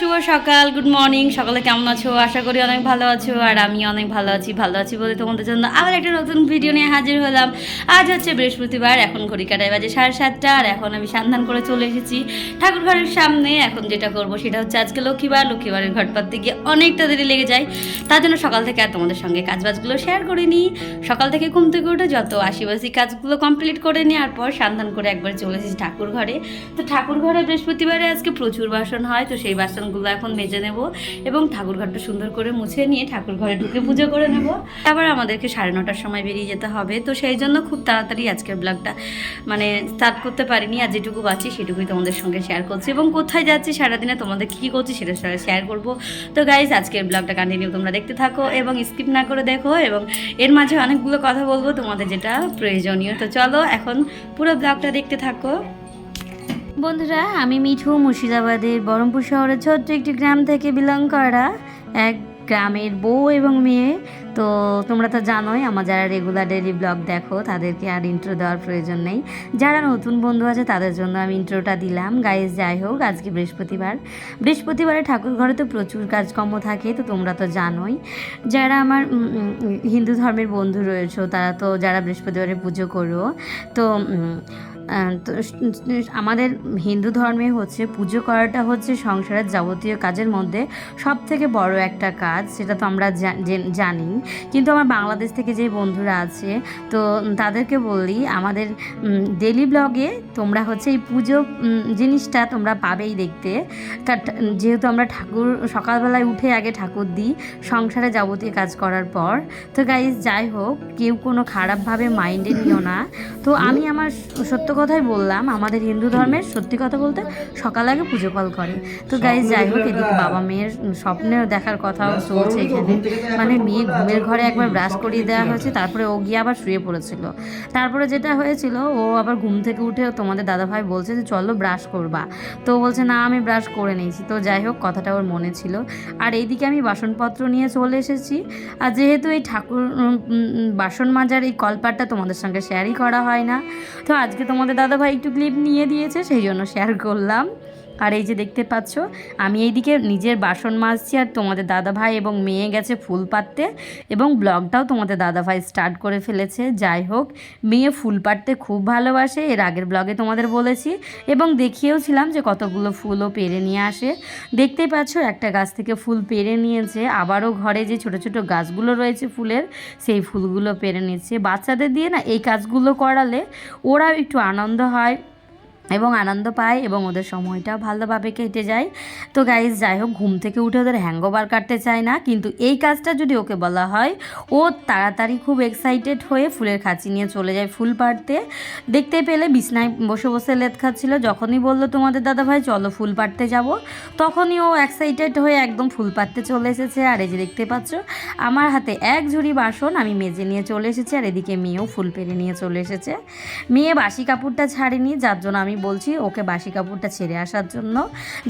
শুভ সকাল, good morning. সকালে কেমন আছো? আশা করি অনেক ভালো আছো। আর আমি অনেক ভালো আছি বলে তোমাদের জন্য আবার একটা নতুন ভিডিও নিয়ে হাজির হলাম। আজ হচ্ছে বৃহস্পতিবার, এখন ঘড়ি কাটায় বাজে 7:30। আর এখন আমি সান্ধান করে চলে এসেছি ঠাকুর ঘরের সামনে। এখন যেটা করব সেটা হচ্ছে আজকে লক্ষ্মীবারের ঘট পাততে গিয়ে অনেকটা দেরি লেগে যায়। তার জন্য সকাল থেকে আর তোমাদের সঙ্গে কাজবাজগুলো শেয়ার করে নিই। সকাল থেকে ঘুম থেকে উঠে যত আশিবাসি কাজগুলো কমপ্লিট করে নেওয়ার পর সান্ধান করে একবার চলে এসেছি ঠাকুর ঘরে। তো ঠাকুর ঘরে বৃহস্পতিবারে আজকে প্রচুর বাসন হয়, তো সেই বাসনগুলো এখন মেজে নেব এবং ঠাকুর ঘরটা সুন্দর করে মুছে নিয়ে ঠাকুর ঘরে ঢুকে পুজো করে নেব। আবার আমাদেরকে 9:30টার সময় বেরিয়ে যেতে হবে, তো সেই জন্য খুব তাড়াতাড়ি আজকের ব্লগটা স্টার্ট করতে পারিনি। আর যেটুকু পাচ্ছি সেটুকুই তোমাদের সঙ্গে শেয়ার করছি এবং কোথায় যাচ্ছি সারাদিনে তোমাদের কী করছি সেটা শেয়ার করব। তো গাইজ, আজকের ব্লগটা কন্টিনিউ তোমরা দেখতে থাকো এবং স্কিপ না করে দেখো, এবং এর মাঝে অনেকগুলো কথা বলবো তোমাদের যেটা প্রয়োজনীয়। তো চলো এখন পুরো ব্লগটা দেখতে থাকো। বন্ধুরা, আমি মিঠু, মুর্শিদাবাদের বহরমপুর শহরের ছোট্ট একটি গ্রাম থেকে বিলং করা এক গ্রামের বউ এবং মেয়ে। তো তোমরা তো জানোই, আমার যারা রেগুলার ডেলি ব্লগ দেখো তাদেরকে আর ইন্ট্রো দেওয়ার প্রয়োজন নেই। যারা নতুন বন্ধু আছে তাদের জন্য আমি ইন্ট্রোটা দিলাম। গাইজ, যাই হোক, আজকে বৃহস্পতিবারে ঠাকুর ঘরে তো প্রচুর কাজকর্ম থাকে, তো তোমরা তো জানোই। যারা আমার হিন্দু ধর্মের বন্ধু রয়েছে তারা তো যারা বৃহস্পতিবারে পুজো করো, তো তো আমাদের হিন্দু ধর্মে হচ্ছে পুজো করাটা হচ্ছে সংসারের যাবতীয় কাজের মধ্যে সব থেকে বড় একটা কাজ, সেটা তো আমরা জানি। কিন্তু আমার বাংলাদেশ থেকে যে বন্ধুরা আছে তো তাদেরকে বলি, আমাদের ডেলি ব্লগে তোমরা হচ্ছে এই পুজো জিনিসটা তোমরা পাবেই দেখতে। যেহেতু আমরা ঠাকুর সকালবেলায় উঠে আগে ঠাকুর দিই সংসারে যাবতীয় কাজ করার পর। তো গাইজ, যাই হোক, কেউ কোনো খারাপভাবে মাইন্ডে নিও না। তো আমি আমার সত্য কথাই বললাম, আমাদের হিন্দু ধর্মের সত্যি কথা বলতে সকাল আগে পুজো পাল করে। তো গাইজ, যাই হোক, এদিকে বাবা মেয়ের স্বপ্নেও দেখার কথাও চলছে এখানে। মেয়ে ঘুমের ঘরে একবার ব্রাশ করিয়ে দেওয়া হয়েছে, তারপরে ও গিয়ে আবার শুয়ে পড়েছিল। তারপরে যেটা হয়েছিল, ও আবার ঘুম থেকে উঠে তোমাদের দাদাভাই বলছে যে চলো ব্রাশ করবা, তো বলছে না আমি ব্রাশ করে নিয়েছি। তো যাই হোক, কথাটা ওর মনে ছিল। আর এইদিকে আমি বাসনপত্র নিয়ে চলে এসেছি। আর যেহেতু এই ঠাকুর বাসন মাজার এই কলপাটটা তোমাদের সঙ্গে শেয়ারই করা হয় না, তো আজকে তোমাদের দাদাভাই একটু ক্লিপ নিয়ে দিয়েছে, সেই জন্য শেয়ার করলাম। আর এই যে দেখতে পাচ্ছ, আমি এইদিকে নিজের বাসন মাজছি আর তোমাদের দাদাভাই এবং মেয়ে গেছে ফুল পাততে, এবং ব্লগটাও তোমাদের দাদাভাই স্টার্ট করে ফেলেছে। যাই হোক, মেয়ে ফুল পাততে খুব ভালোবাসে, এর আগের ব্লগে তোমাদের বলেছি এবং দেখিয়েওছিলাম যে কতগুলো ফুলও পেরে নিয়ে আসে। দেখতেই পাচ্ছ, একটা গাছ থেকে ফুল পেরে নিয়েছে, আবারও ঘরে যে ছোট ছোট গাছগুলো রয়েছে ফুলের, সেই ফুলগুলো পেরে নিচ্ছে। বাচ্চাদের দিয়ে না এই কাজগুলো করালে ওরাও একটু আনন্দ হয় এবং আনন্দ পায় এবং ওদের সময়টাও ভালোভাবে কেটে যায়। তো গাইজ, যাই হোক, ঘুম থেকে উঠে ওদের হ্যাঙ্গওভার কাটতে চায় না, কিন্তু এই কাজটা যদি ওকে বলা হয়, ও তাড়াতাড়ি খুব এক্সাইটেড হয়ে ফুলের খাঁচি নিয়ে চলে যায় ফুল পাড়তে। দেখতে পেলে বিছনায় বসে বসে লেদ খাচ্ছিল, যখনই বললো তোমাদের দাদাভাই চলো ফুল পাড়তে যাব, তখনই ও এক্সাইটেড হয়ে একদম ফুল পাড়তে চলে এসেছে। আর এই যে দেখতে পাচ্ছ, আমার হাতে এক ঝুড়ি বাসন আমি মেজে নিয়ে চলে এসেছি, আর এদিকে মেয়েও ফুল পেরে নিয়ে চলে এসেছে। মেয়ে বাসি কাপড়টা ছাড়েনি, যার জন্য আমি বলছি ওকে বাসি কাপড়টা ছেড়ে আসার জন্য,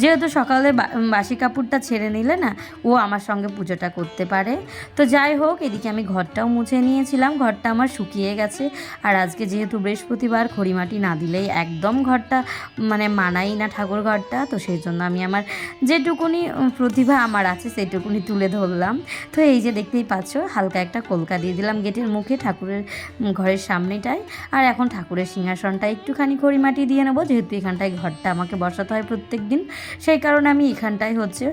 যেহেতু সকালে বাসি কাপড়টা ছেড়ে নিলে না ও আমার সঙ্গে পুজোটা করতে পারে। তো যাই হোক, এদিকে আমি ঘরটাও মুছে নিয়েছিলাম, ঘরটা আমার শুকিয়ে গেছে। আর আজকে যেহেতু বৃহস্পতিবার, খড়িমাটি না দিলেই একদম ঘরটা মানাই না ঠাকুর ঘরটা, তো সেই জন্য আমি আমার যেটুকুনি প্রতিভা আমার আছে সেইটুকুনি তুলে ধরলাম। তো এই যে দেখতেই পাচ্ছ, হালকা একটা কলকা দিয়ে দিলাম গেটের মুখে ঠাকুরের ঘরের সামনেটায়। আর এখন ঠাকুরের সিংহাসনটা একটুখানি খড়িমাটি দিয়ে নেবো, যেহেতু এখানটায় ঘরটা আমাকে বসাতে হয় প্রত্যেক দিন, সেই কারণে আমি এখানটায় হচ্ছে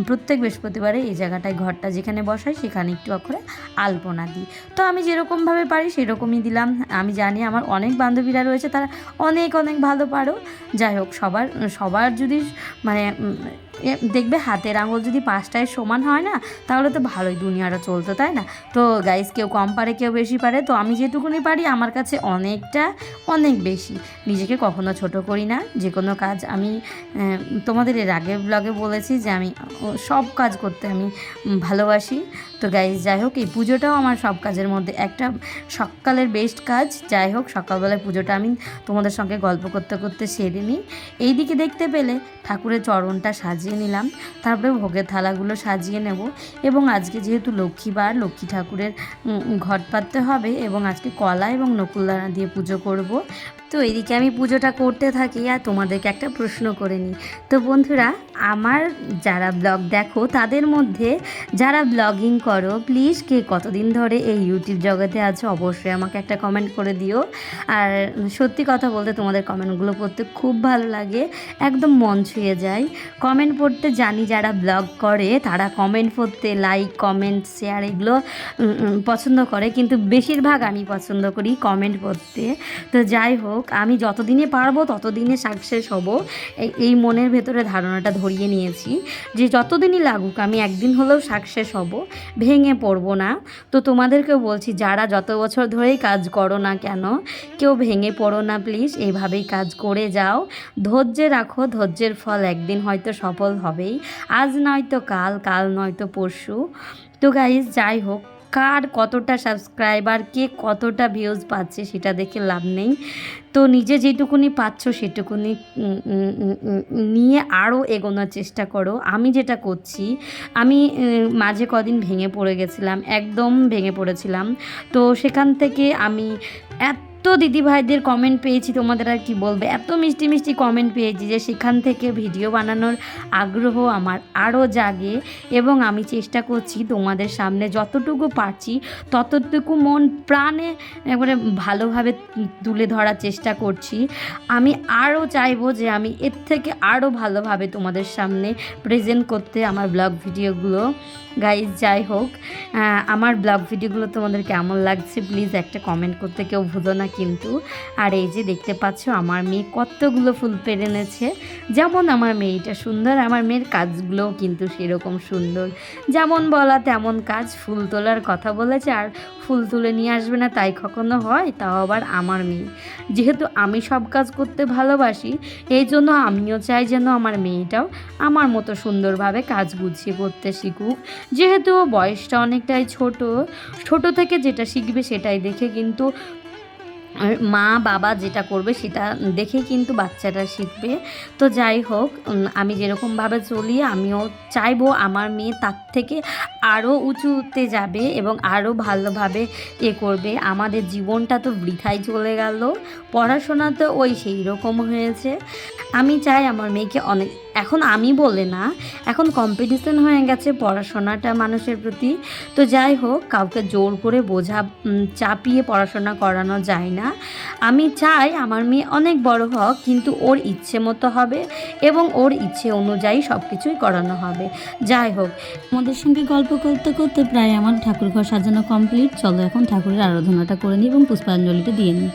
প্রত্যেক বৃহস্পতিবারে এই জায়গাটায় ঘরটা যেখানে বসাই সেখানে একটু অক্ষরে আলপনা দিই। তো আমি যেরকমভাবে পারি সেরকমই দিলাম। আমি জানি আমার অনেক বান্ধবীরা রয়েছে, তারা অনেক অনেক ভালো পারো। যাই হোক, সবার যদি দেখবে হাতের আঙুল যদি 5টায় সমান হয় না, তাহলে তো ভালোই দুনিয়াটা চলতো, তাই না? তো গাইস, কেউ কম পারে কেউ বেশি পারে, তো আমি যেটুকুনি পারি আমার কাছে অনেক বেশি। নিজেকে কখনো ছোট করি না। যে কোনো কাজ আমি তোমাদের এর আগের ব্লগে বলেছি যে আমি সব কাজ করতে আমি ভালোবাসি। তো গাইস, যাই হোক, এই পুজোটাও আমার সব কাজের মধ্যে একটা সকালের বেস্ট কাজ। যাই হোক, সকালবেলায় পুজোটা আমি তোমাদের সঙ্গে গল্প করতে করতে সেরে নিই। এইদিকে দেখতে পেলে ঠাকুরের চরণটা সাজিয়ে নিলাম, তারপরে ভোগের থালাগুলো সাজিয়ে নেব। এবং আজকে যেহেতু লক্ষ্মীবার, লক্ষ্মী ঠাকুরের ঘট পাততে হবে এবং আজকে কলা এবং নকুলদানা দিয়ে পুজো করব। তো এদিকে আমি পুজোটা করতে থাকি আর তোমাদেরকে একটা প্রশ্ন করে নিই। তো বন্ধুরা, আমার যারা ব্লগ দেখো তাদের মধ্যে যারা ব্লগিং করো, প্লিজ কে কতদিন ধরে এই ইউটিউব জগতে আছো অবশ্যই আমাকে একটা কমেন্ট করে দিও। আর সত্যি কথা বলতে তোমাদের কমেন্টগুলো পড়তে খুব ভালো লাগে, একদম মন ছুঁয়ে যায়। কমেন্ট পড়তে জানি যারা ব্লগ করে তারা কমেন্ট পড়তে, লাইক কমেন্ট শেয়ার এগুলো পছন্দ করে, কিন্তু বেশিরভাগ আমি পছন্দ করি কমেন্ট পড়তে। তো যাই হোক, আমি যতদিনে পারবো ততদিনে সাকসেস হব, এই মনের ভেতরে ধারণাটা ধরিয়ে নিয়েছি যে যতদিনই লাগুক আমি একদিন হলেও সাকসেস হব, ভেঙে পড়বো না। তো তোমাদেরকেও বলছি, যারা যত বছর ধরেই কাজ করো না কেন, কেউ ভেঙে পড়ো না প্লিজ, এইভাবেই কাজ করে যাও, ধৈর্য রাখো, ধৈর্যের ফল একদিন হয়তো সফল হবেই, আজ নয়তো কাল, কাল নয়তো পরশু। তো গাইজ, যাই হোক, কার কতটা সাবস্ক্রাইবার, কে কতটা ভিউজ পাচ্ছে সেটা দেখে লাভ নেই। তো নিজে যেটুকুনি পাচ্ছ সেটুকুনি নিয়ে আরও এগোনোর চেষ্টা করো। আমি যেটা করছি, আমি মাঝে কদিন ভেঙে পড়ে গেছিলাম, একদম ভেঙে পড়েছিলাম। তো সেখান থেকে আমি এত দিদিভাইদের কমেন্ট পেয়েছি, তোমাদের আর কি বলবে, এত মিষ্টি মিষ্টি কমেন্ট পেয়েছি যে সেখান থেকে ভিডিও বানানোর আগ্রহ আমার আরও জাগে, এবং আমি চেষ্টা করছি তোমাদের সামনে যতটুকু পারছি ততটুকু মন প্রাণে একবারে ভালোভাবে তুলে ধরার চেষ্টা করছি। আমি আরও চাইবো যে আমি এর থেকে আরও ভালোভাবে তোমাদের সামনে প্রেজেন্ট করতে আমার ব্লগ ভিডিওগুলো। গাইজ, যাই হোক, আমার ব্লগ ভিডিওগুলো তোমাদের কেমন লাগছে প্লিজ একটা কমেন্ট করতে কেউ ভুলো না কিন্তু। আর এই যে দেখতে পাচ্ছ আমার মেয়ে কতগুলো ফুল পেরে এনেছে। যেমন আমার মেয়েটা সুন্দর, আমার মেয়ের কাজগুলোও কিন্তু সেরকম সুন্দর। যেমন বলা তেমন কাজ, ফুল তোলার কথা বলেছে আর ফুল তুলে নিয়ে আসবে না তাই কখনো হয়? তাও আবার আমার মেয়ে। যেহেতু আমি সব কাজ করতে ভালোবাসি, এই জন্য আমিও চাই যেন আমার মেয়েটাও আমার মতো সুন্দরভাবে কাজ গুছিয়ে করতে শিখুক। যেহেতু বয়সটা অনেকটাই ছোট থেকে যেটা শিখবে সেটাই দেখে কিন্তু মা বাবা যেটা করবে সেটা দেখে কিন্তু বাচ্চাটা শিখবে। তো যাই হোক, আমি যেরকমভাবে চলি আমিও চাইবো আমার মেয়ে তার থেকে আরও উঁচুতে যাবে এবং আরও ভালোভাবে করবে। আমাদের জীবনটা তো বৃথায় চলে গেল, পড়াশোনা তো ওই সেই রকম হয়েছে। আমি চাই আমার মেয়েকে অনেক, এখন আমি বলে না, এখন কম্পিটিশন হয়ে গেছে পড়াশোনাটা মানুষের প্রতি। তো যাই হোক, কাউকে জোর করে চাপিয়ে পড়াশোনা করানো যায় না। আমি চাই আমার মেয়ে অনেক বড় হোক, কিন্তু ওর ইচ্ছে মতো হবে এবং ওর ইচ্ছে অনুযায়ী সব কিছুই করানো হবে। যাই হোক, আমাদের সঙ্গে গল্প করতে করতে প্রায় আমার ঠাকুর ঘর সাজানো কমপ্লিট। চলো এখন ঠাকুরের আরাধনাটা করে নিই এবং পুষ্পাঞ্জলিটা দিয়ে নিই।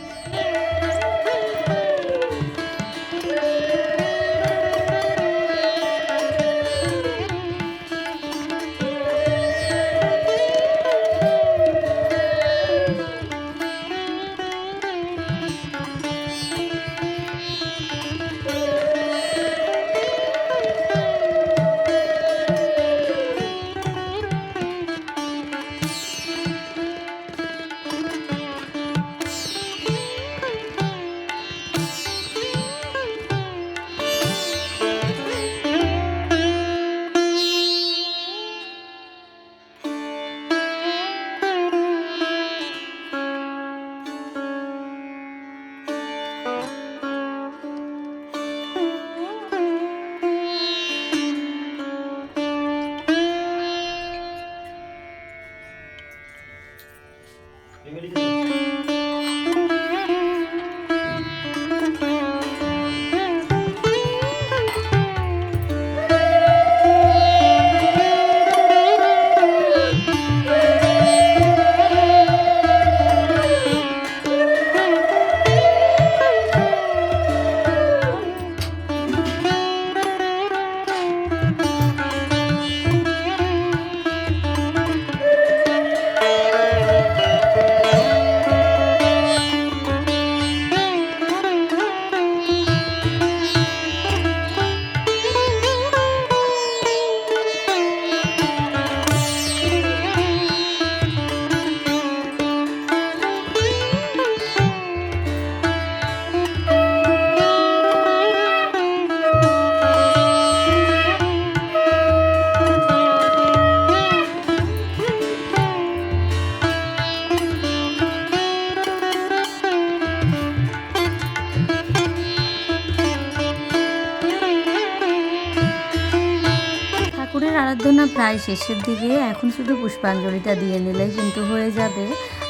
আরাধনা প্রায় শেষের দিকে, এখন শুধু পুষ্পাঞ্জলিটা দিয়ে নিলেই কিন্তু হয়ে যাবে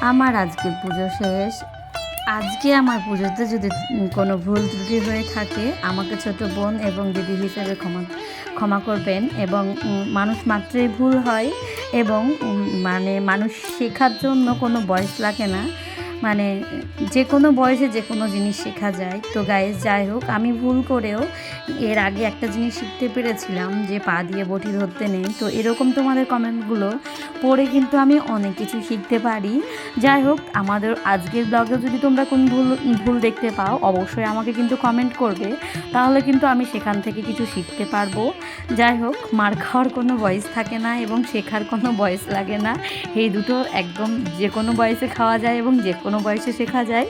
আমার আজকের পুজো শেষ। আজকে আমার পুজোতে যদি কোনো ভুল ত্রুটি হয়ে থাকে আমাকে ছোট বোন এবং দিদি হিসেবে ক্ষমা করবেন। এবং মানুষ মাত্রই ভুল হয়, এবং মানে মানুষ শেখার জন্য কোনো বয়স লাগে না, মানে যে কোনো বয়সে যে কোনো জিনিস শেখা যায়। তো গাইস, যাই হোক, আমি ভুল করেও এর আগে একটা জিনিস শিখতে পেরেছিলাম যে পা দিয়ে বটি ধরতে নেই। তো এরকম তোমাদের কমেন্টগুলো পড়ে কিন্তু আমি অনেক কিছু শিখতে পারি। যাই হোক, আমাদের আজকের ব্লগে যদি তোমরা কোন ভুল দেখতে পাও অবশ্যই আমাকে কিন্তু কমেন্ট করবে, তাহলে কিন্তু আমি সেখান থেকে কিছু শিখতে পারবো। যাই হোক, মার খাওয়ার কোনো বয়স থাকে না এবং শেখার কোনো বয়স লাগে না, এই দুটো একদম যে কোনো বয়সে খাওয়া যায় এবং যে কোনো বয়সে শেখা যায়।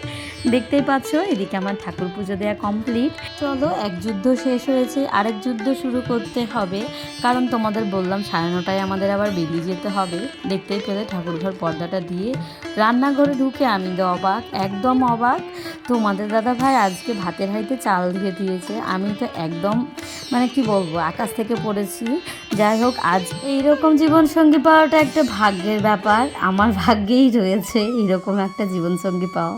দেখতেই পাচ্ছ এদিকে আমার ঠাকুর পুজো দেওয়া কমপ্লিট। চলো, এক যুদ্ধ শেষ হয়েছে, আরেক যুদ্ধ শুরু করতে হবে, কারণ তোমাদের বললাম 9:30 আমাদের আবার বেরিয়ে যেতে হবে। দেখতেই পেলে ঠাকুরঘর পর্দাটা দিয়ে রান্নাঘরে ঢুকে আমি তো অবাক, একদম অবাক। তোমাদের দাদা ভাই আজকে ভাতের হাঁড়িতে চাল দিয়ে দিয়েছে, আমি তো একদম মানে কি বলবো, আকাশ থেকে পড়েছি। যাই হোক, আজ এইরকম জীবনসঙ্গী পাওয়াটা একটা ভাগ্যের ব্যাপার, আমার ভাগ্যেই রয়েছে এইরকম একটা জীবনসঙ্গী পাওয়া,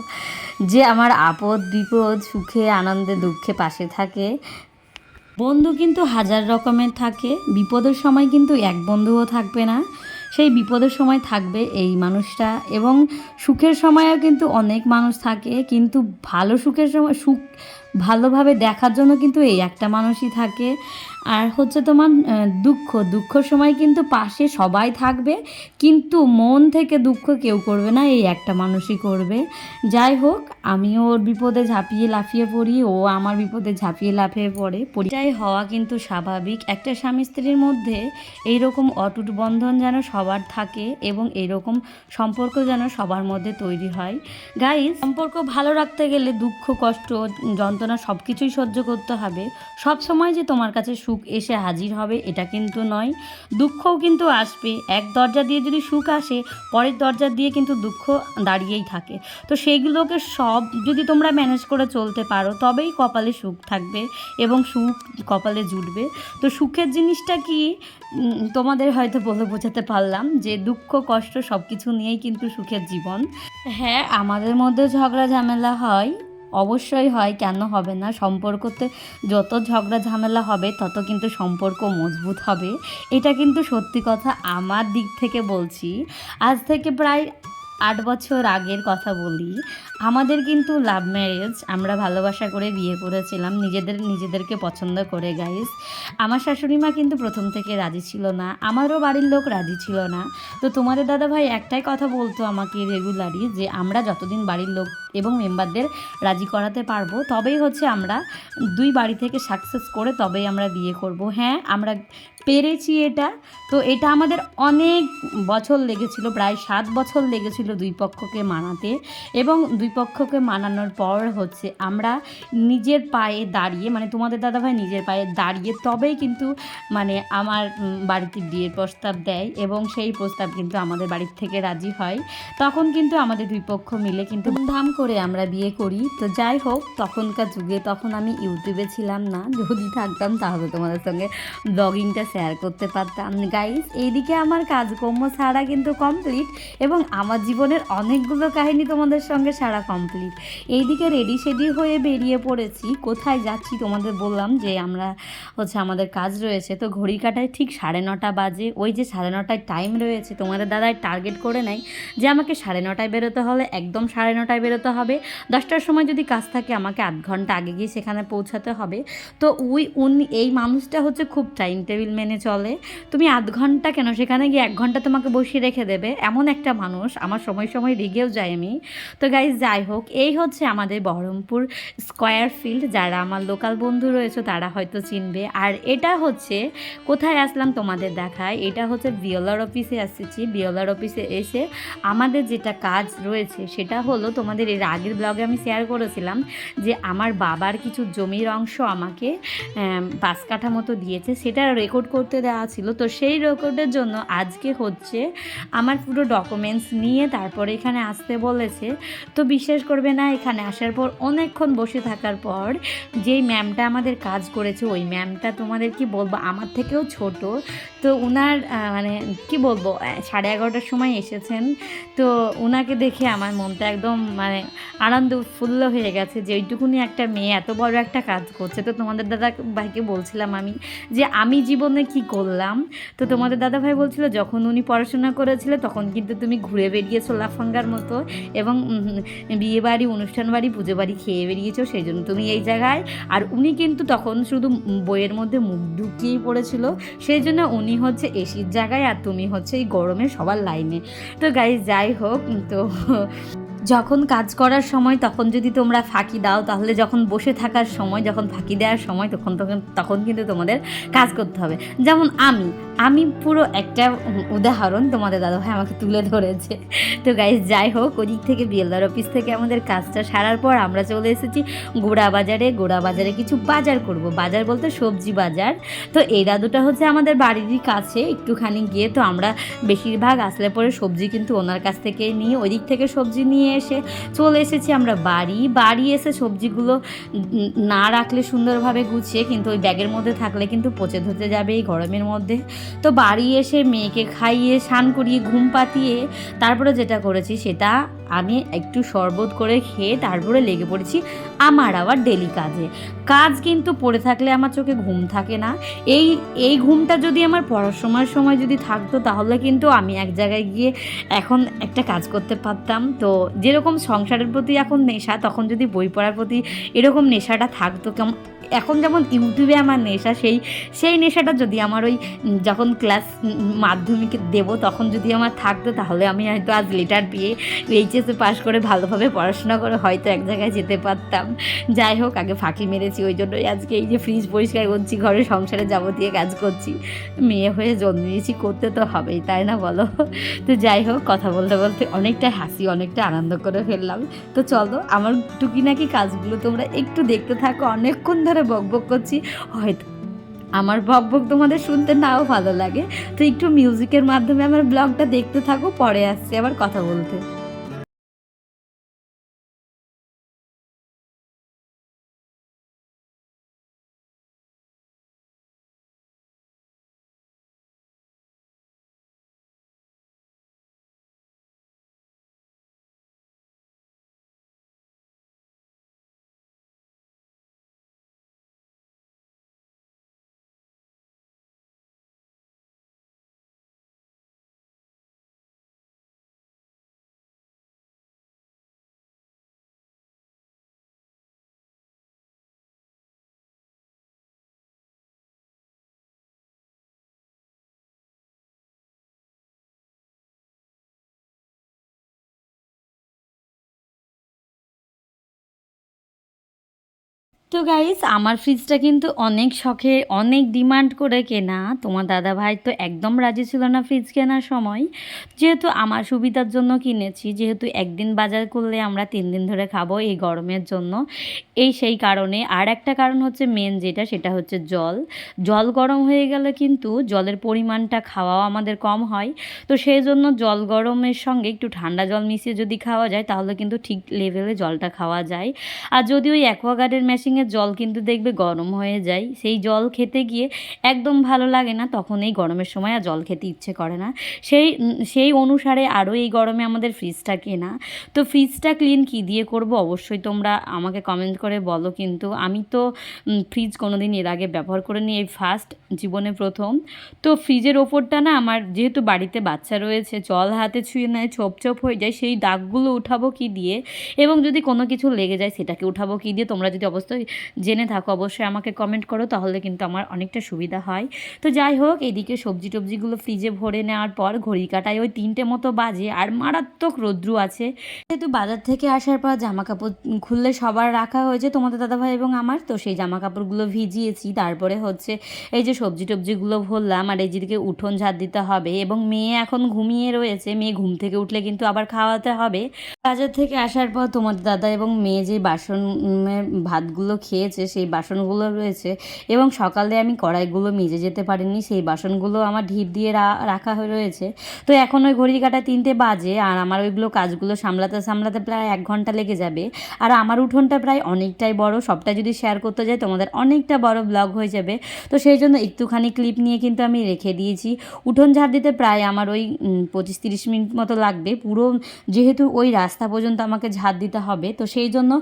যে আমার আপদ বিপদ সুখে আনন্দে দুঃখে পাশে থাকে। বন্ধু কিন্তু হাজার রকমের থাকে, বিপদের সময় কিন্তু এক বন্ধুও থাকবে না, সেই বিপদের সময় থাকবে এই মানুষটা, এবং সুখের সময়ও কিন্তু অনেক মানুষ থাকে, কিন্তু ভালো সুখের সময় সুখ ভালোভাবে দেখার জন্য কিন্তু এই একটা মানুষই থাকে। আর হচ্ছে তোমার দুঃখর সময় কিন্তু পাশে সবাই থাকবে, কিন্তু মন থেকে দুঃখ কেউ করবে না, এই একটা মানুষই করবে। যাই হোক, আমিও ওর বিপদে ঝাঁপিয়ে লাফিয়ে পড়ি, ও আমার বিপদে ঝাঁপিয়ে লাফিয়ে পড়ে। পরিচয় হওয়া কিন্তু স্বাভাবিক, একটা স্বামী স্ত্রীর মধ্যে এইরকম অটুট বন্ধন যেন সবার থাকে, এবং এইরকম সম্পর্ক যেন সবার মধ্যে তৈরি হয়। গাইস, সম্পর্ক ভালো রাখতে গেলে দুঃখ কষ্ট যন্ত্রণা সব কিছুই সহ্য করতে হবে। সব সময় যে তোমার কাছে সুখ এসে হাজির হবে এটা কিন্তু নয়, দুঃখও কিন্তু আসবে। এক দরজা দিয়ে যদি সুখ আসে, পরের দরজা দিয়ে কিন্তু দুঃখ দাঁড়িয়েই থাকে। তো সেইগুলোকে সব যদি তোমরা ম্যানেজ করে চলতে পারো, তবেই কপালে সুখ থাকবে এবং সুখ কপালে জুটবে। তো সুখের জিনিসটা কি তোমাদের হয়তো বলে বোঝাতে পারলাম, যে দুঃখ কষ্ট সব কিছু নিয়েই কিন্তু সুখের জীবন। হ্যাঁ, আমাদের মধ্যে ঝগড়া ঝামেলা হয়, অবশ্যই হয়, কেন হবে না। সম্পর্কতে যত ঝগড়া ঝামেলা হবে তত কিন্তু সম্পর্ক মজবুত হবে, এটা কিন্তু সত্যি কথা। আমার দিক থেকে বলছি, আজ থেকে প্রায় 8 বছর আগের কথা বলি, আমাদের কিন্তু লাভ ম্যারেজ, আমরা ভালোবাসা করে বিয়ে করেছিলাম, নিজেদেরকে পছন্দ করে। গাইস, আমার শাশুড়ি মা কিন্তু প্রথম থেকে রাজি ছিল না, আমারও বাড়ির লোক রাজি ছিল না। তো তোমাদের দাদা ভাই একটাই কথা বলতো আমাকে রেগুলারই, যে আমরা যতদিন বাড়ির লোক এবং মেম্বারদের রাজি করাতে পারবো, তবেই হচ্ছে আমরা দুই বাড়ি থেকে সাকসেস করে তবেই আমরা বিয়ে করব। হ্যাঁ, আমরা পেরেছি এটা। তো এটা আমাদের অনেক বছর লেগেছিল, প্রায় 7 বছর লেগেছিল দুই পক্ষকে মানাতে, এবং দুই পক্ষকে মানানোর পর হচ্ছে আমরা নিজের পায়ে দাঁড়িয়ে, মানে তোমাদের দাদাভাই নিজের পায়ে দাঁড়িয়ে তবেই কিন্তু মানে আমার বাড়িতে বিয়ের প্রস্তাব দেয়, এবং সেই প্রস্তাব কিন্তু আমাদের বাড়ির থেকে রাজি হয়। তখন কিন্তু আমাদের দুই পক্ষ মিলে কিন্তু ধুমধাম করে আমরা বিয়ে করি। তো যাই হোক, তখনকার যুগে, তখন আমি ইউটিউবে ছিলাম না, যদি থাকতাম তাহলে তোমাদের সঙ্গে ব্লগিংটা শেয়ার করতে পারতাম। গাইস, এইদিকে আমার কাজকর্ম সারা কিন্তু কমপ্লিট, এবং আমার জীবনের অনেকগুলো কাহিনী তোমাদের সঙ্গে সারা কমপ্লিট। এইদিকে রেডি শেডি হয়ে বেরিয়ে পড়েছি। কোথায় যাচ্ছি তোমাদের বললাম যে আমরা হচ্ছে আমাদের কাজ রয়েছে। তো ঘড়ি কাটায় ঠিক 9:30 বাজে, ওই যে 9:30 টাইম রয়েছে, তোমাদের দাদাই টার্গেট করে নেয় যে আমাকে 9:30 বেরোতে হলে একদম 9:30 বেরোতে হবে। 10টার সময় যদি কাজ থাকে আমাকে 8 ঘন্টা আগে গিয়ে সেখানে পৌঁছাতে হবে। তো এই মানুষটা হচ্ছে খুব টাইম টেবিল মেনে চলে। তুমি 8 ঘন্টা কেন, সেখানে গিয়ে 1 ঘন্টা তোমাকে বসিয়ে রেখে দেবে, এমন একটা মানুষ। আমার সময় রেগেও যাই আমি। তো গাইজ, যাই হোক, এই হচ্ছে আমাদের বহরমপুর স্কয়ার ফিল্ড। যারা আমার লোকাল বন্ধু রয়েছে তারা হয়তো চিনবে। আর এটা হচ্ছে কোথায় আসলাম তোমাদের দেখায়, এটা হচ্ছে বিওলার অফিসে এসেছি। বিওলার অফিসে এসে আমাদের যেটা কাজ রয়েছে সেটা হলো, তোমাদের এর আগের ব্লগে আমি শেয়ার করেছিলাম যে আমার বাবার কিছু জমির অংশ আমাকে 5 কাঠা মতো দিয়েছে, সেটা রেকর্ড করতে দেওয়া ছিল। তো সেই রেকর্ডের জন্য আজকে হচ্ছে আমার পুরো ডকুমেন্টস নিয়ে তারপরে এখানে আসতে বলেছে। তো বিশ্বাস করবে না, এখানে আসার পর অনেকক্ষণ বসে থাকার পর যেই ম্যামটা আমাদের কাজ করেছে, ওই ম্যামটা তোমাদের কি বলবো, আমার থেকেও ছোট। তো ওনার মানে কি বলবো, 11:30টার সময় এসেছেন। তো ওনাকে দেখে আমার মনটা একদম মানে আনন্দ উৎফুল্ল হয়ে গেছে যে ওইটুকুনি একটা মেয়ে এত বড় একটা কাজ করছে। তো তোমাদের দাদা ভাইকে বলছিলাম আমি যে আমি জীবনে কি করলাম। তো তোমাদের দাদা ভাই বলছিল যখন উনি পড়াশোনা করেছিল তখন কিন্তু তুমি ঘুরে বেরিয়েছো লাফাঙ্গার মতো, এবং বিয়ে বাড়ি, অনুষ্ঠান বাড়ি, পুজো বাড়ি খেয়ে বেরিয়েছো, সেই জন্য তুমি এই জায়গায়। আর উনি কিন্তু তখন শুধু বইয়ের মধ্যে মুখ ঢুকিয়েই পড়েছিল, সেই জন্য উনি হচ্ছে এসির জায়গায় আর তুমি হচ্ছে এই গরমে সবার লাইনে। তো গাইজ যাই হোক, তো যখন কাজ করার সময় তখন যদি তোমরা ফাঁকি দাও, তাহলে যখন বসে থাকার সময়, যখন ফাঁকি দেওয়ার সময়, তখন তখন তখন কিন্তু তোমাদের কাজ করতে হবে। যেমন আমি পুরো একটা উদাহরণ তোমাদের দাদাভাই আমাকে তুলে ধরেছে। তো গাইজ যাই হোক, ওদিক থেকে বিএলআর অফিস থেকে আমাদের কাজটা সারার পর আমরা চলে এসেছি গোড়া বাজারে কিছু বাজার করব। বাজার বলতে সবজি বাজার। তো এই দাদুটা হচ্ছে আমাদের বাড়িরই কাছে একটুখানি গিয়ে, তো আমরা বেশিরভাগ আসলে পরে সবজি কিন্তু ওনার কাছ থেকে নিয়ে, ওই দিক থেকে সবজি নিয়ে এসে চলে এসেছি আমরা বাড়ি এসে সবজিগুলো না রাখলে সুন্দরভাবে গুছিয়ে, কিন্তু ওই ব্যাগের মধ্যে থাকলে কিন্তু পচে ধরতে যাবে এই গরমের মধ্যে। তো বাড়ি এসে মেয়েকে খাইয়ে স্নান করিয়ে ঘুম পাতিয়ে তারপরে যেটা করেছি সেটা আমি একটু শরবত করে খেয়ে তারপরে লেগে পড়েছি আমার আবার ডেলি কাজ কিন্তু পড়ে থাকলে আমার চোখে ঘুম থাকে না। এই ঘুমটা যদি আমার পড়াশোনার সময় যদি থাকতো তাহলে কিন্তু আমি এক জায়গায় গিয়ে এখন একটা কাজ করতে পারতাম। তো যেরকম সংসারের প্রতি এখন নেশা, তখন যদি বই পড়ার প্রতি এরকম নেশাটা থাকতো, কেমন এখন যেমন ইউটিউবে আমার নেশা, সেই নেশাটা যদি আমার ওই যখন ক্লাস মাধ্যমিকে দেবো তখন যদি আমার থাকতো, তাহলে আমি হয়তো আজ লেটার পেয়ে এইচএসে পাস করে ভালোভাবে পড়াশোনা করে হয়তো এক জায়গায় যেতে পারতাম। যাই হোক, আগে ফাঁকি মেরেছি, ওই জন্যই আজকে এই যে ফ্রিজ পরিষ্কার করছি, ঘরে সংসারে যাবতীয় কাজ করছি। মেয়ে হয়ে জন্মিয়েছি, করতে তো হবেই, তাই না বলো? তো যাই হোক, কথা বলতে বলতে অনেকটা হাসি, অনেকটা আনন্দ করে ফেললাম। তো চলো, আমার টুকিনাকি কাজগুলো তোমরা একটু দেখতে থাকো। অনেকক্ষণ ধরে বকবক করছি, হয়তো আমার বকবক তোমাদের শুনতে নাও ভালো লাগে। তো একটু মিউজিকের মাধ্যমে আমার ব্লগটা দেখতে থাকো, পরে আসছি আবার কথা বলতে। তো গাইস, আমার ফ্রিজটা কিন্তু অনেক শখে, অনেক ডিমান্ড করে কেনা। তোমার দাদা ভাই তো একদম রাজি ছিল না ফ্রিজ কেনার সময়, যেহেতু আমার সুবিধার জন্য কিনেছি, যেহেতু একদিন বাজার করলে আমরা 3 দিন ধরে খাবো এই গরমের জন্য, সেই কারণে। আর একটা কারণ হচ্ছে মেন যেটা, সেটা হচ্ছে জল গরম হয়ে গেলে কিন্তু জলের পরিমাণটা খাওয়াও আমাদের কম হয়। তো সেই জন্য জল গরমের সঙ্গে একটু ঠান্ডা জল মিশিয়ে যদি খাওয়া যায় তাহলে কিন্তু ঠিক লেভেলে জলটা খাওয়া যায়। আর যদি ওই অ্যাকোয়াগার্ডের মেশিনের জল কিন্তু দেখবে গরম হয়ে যায়, সেই জল খেতে গিয়ে একদম ভালো লাগে না, তখন এই গরমের সময় আর জল খেতে ইচ্ছে করে না। সেই অনুসারে আরও এই গরমে আমাদের ফ্রিজটা কেনা। তো ফ্রিজটা ক্লিন কী দিয়ে করব অবশ্যই তোমরা আমাকে কমেন্ট করে বলো। কিন্তু আমি তো ফ্রিজ কোনো দিন এর আগে ব্যবহার করিনি, এই ফার্স্ট, জীবনে প্রথম। তো ফ্রিজের ওপরটা না, আমার যেহেতু বাড়িতে বাচ্চা রয়েছে, জল হাতে ছুঁয়ে নেয়, ছোপ হয়ে যায়, সেই দাগগুলো উঠাবো কী দিয়ে, এবং যদি কোনো কিছু লেগে যায় সেটাকে উঠাবো কী দিয়ে, তোমরা যদি অবশ্যই জেনে থাকো অবশ্যই আমাকে কমেন্ট করো, তাহলে কিন্তু আমার অনেকটা সুবিধা হয়। তো যাই হোক, এদিকে সবজি টবজিগুলো ফ্রিজে ভরে নেওয়ার পর ঘড়ি কাটায় ওই 3টে মতো বাজে, আর মারাত্মক রৌদ্র আছে। যেহেতু বাজার থেকে আসার পর জামা কাপড় খুললে সবার রাখা হয়েছে, তোমাদের দাদাভাই এবং আমার, তো সেই জামা কাপড়গুলো ভিজিয়েছি। তারপরে হচ্ছে এই যে সবজি টবজিগুলো ভরলাম, আর এই যেদিকে উঠোন ঝাড় দিতে হবে, এবং মেয়ে এখন ঘুমিয়ে রয়েছে, মেয়ে ঘুম থেকে উঠলে কিন্তু আবার খাওয়াতে হবে। বাজার থেকে আসার পর তোমাদের দাদা এবং মেয়ে যে বাসনের ভাতগুলো খেয়েছে সেই বাসনগুলো রয়েছে, এবং সকালে আমি কড়াইগুলো মেজে যেতে পারিনি, সেই বাসনগুলো আমার ঢিপ দিয়ে রাখা হয়ে রয়েছে। তো এখন ওই ঘড়ির কাঁটা 3টে বাজে, আর আমার ওইগুলো কাজগুলো সামলাতে সামলাতে প্রায় 1 ঘন্টা লেগে যাবে। আর আমার উঠোনটা প্রায় অনেকটাই বড়, সবটা যদি শেয়ার করতে যাই তোমাদের অনেকটা বড় ব্লগ হয়ে যাবে। তো সেই জন্য একটুখানি ক্লিপ নিয়ে কিন্তু আমি রেখে দিয়েছি। উঠোন ঝাড় দিতে প্রায় আমার ওই 25-30 মিনিট মতো লাগবে, পুরো যেহেতু ওই রাস্তা পর্যন্ত আমাকে ঝাড় দিতে হবে। তো সেই জন্য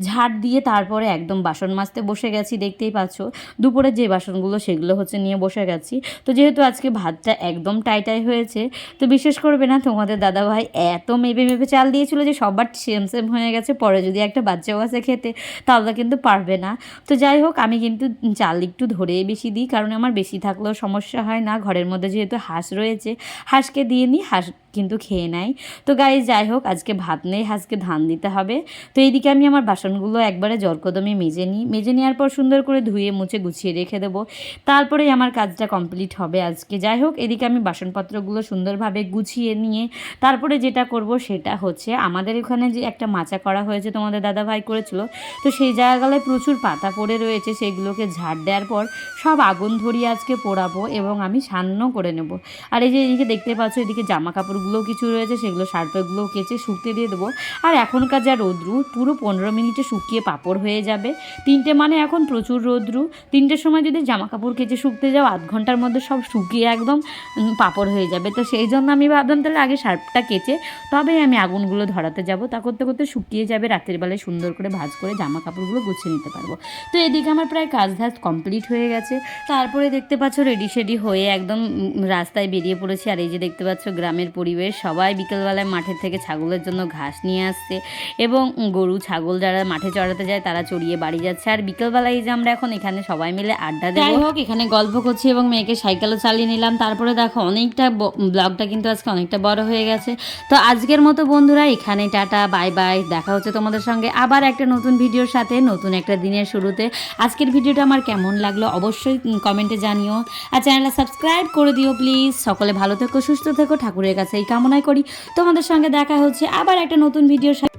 ঝাড় দিয়ে তারপরে একদম বাসন মাজতে বসে গেছি। দেখতেই পাচ্ছ দুপুরে যে বাসনগুলো সেগুলো হচ্ছে নিয়ে বসে গেছি। তো যেহেতু আজকে ভাতটা একদম টাইটাই হয়েছে, তো বিশেষ করবে না তোমাদের দাদাভাই এত মেপে মেপে চাল দিয়েছিল যে সবার সেম সেম হয়ে গেছে। পরে যদি একটা বাচ্চাও আছে খেতে তাহলে কিন্তু পারবে না। তো যাই হোক, আমি কিন্তু চাল একটু ধরেই বেশি দিই, কারণ আমার বেশি থাকলেও সমস্যা হয় না। ঘরের মধ্যে যেহেতু হাঁস রয়েছে, হাঁসকে দিয়ে নিই, হাঁস কিন্তু খেয়ে নেয়। তো গাইস যাই হোক, আজকে ভাত নেই, হাঁসকে ধান দিতে হবে। তো এইদিকে আমি আমার বাসনগুলো একবারে জলকদমে মেজে নেওয়ার পর সুন্দর করে ধুয়ে মুছে গুছিয়ে রেখে দেবো, তারপরেই আমার কাজটা কমপ্লিট হবে আজকে। যাই হোক, এদিকে আমি বাসনপত্রগুলো সুন্দরভাবে গুছিয়ে নিয়ে তারপরে যেটা করব সেটা হচ্ছে, আমাদের এখানে যে একটা মাচা করা হয়েছে তোমাদের দাদাভাই করেছিল, তো সেই জায়গায় প্রচুর পাতা পড়ে রয়েছে, সেগুলোকে ঝাড় দেওয়ার পর সব আগুন ধরিয়ে আজকে পোড়াবো এবং আমি সান্নও করে নেব। আর এই যে এদিকে দেখতে পাচ্ছ, এদিকে জামা কাপড়গুলোও কিছু রয়েছে, সেগুলো শার্টগুলোও কেচে শুকতে দিয়ে দেবো। আর এখনকার যা রোদ্রু, পুরো 15 মিনিটে শুকিয়ে পাপড় হয়ে যাবে। 3টে মানে এখন প্রচুর রোদ্রু, 3টের সময় যদি জামা কাপড় কেচে শুকতে যাও 8 ঘন্টার মধ্যে সব শুকিয়ে একদম পাপড় হয়ে যাবে। তো সেই জন্য আমি ভাবলাম তাহলে আগে শার্টটা কেচে তবেই আমি আগুনগুলো ধরাতে যাব, তা করতে করতে শুকিয়ে যাবে, রাতের বেলায় সুন্দর করে ভাঁজ করে জামা কাপড়গুলো গুছিয়ে নিতে পারবো। তো এদিকে আমার প্রায় কাজ কমপ্লিট হয়ে গেছে। তারপরে দেখতে পাচ্ছ রেডি শেডি হয়ে একদম রাস্তায় বেরিয়ে পড়েছি। আর এই যে দেখতে পাচ্ছ গ্রামের পরিবেশ, সবাই বিকেলবেলায় মাঠের থেকে ছাগলের জন্য ঘাস নিয়ে আসছে, এবং গরু ছাগল যারা মাঠে চড়াতে যায় তারা চড়িয়ে বাড়ি যাচ্ছে। আর বিকেলবেলায় যে আমরা এখন এখানে সবাই মিলে আড্ডা দেব। যাই হোক, এখানে গল্প করছি এবং মেয়েকে সাইকেলও চালিয়ে নিলাম। তারপরে দেখো অনেকটা ব্লগটা কিন্তু আজকে অনেকটা বড় হয়ে গেছে। তো আজকের মতো বন্ধুরা এখানে টাটা, বাই বাই। দেখা হচ্ছে তোমাদের সঙ্গে আবার একটা নতুন ভিডিওর সাথে, নতুন একটা দিনের শুরুতে। আজকের ভিডিওটা আমার কেমন লাগলো অবশ্যই কমেন্টে জানিও, আর চ্যানেলটা সাবস্ক্রাইব করে দিও প্লিজ। সকলে ভালো থেকো, সুস্থ থেকো, ঠাকুরের কাছে এই কামনাই করি। তোমাদের সঙ্গে দেখা হচ্ছে আবার একটা নতুন ভিডিওর সাথে।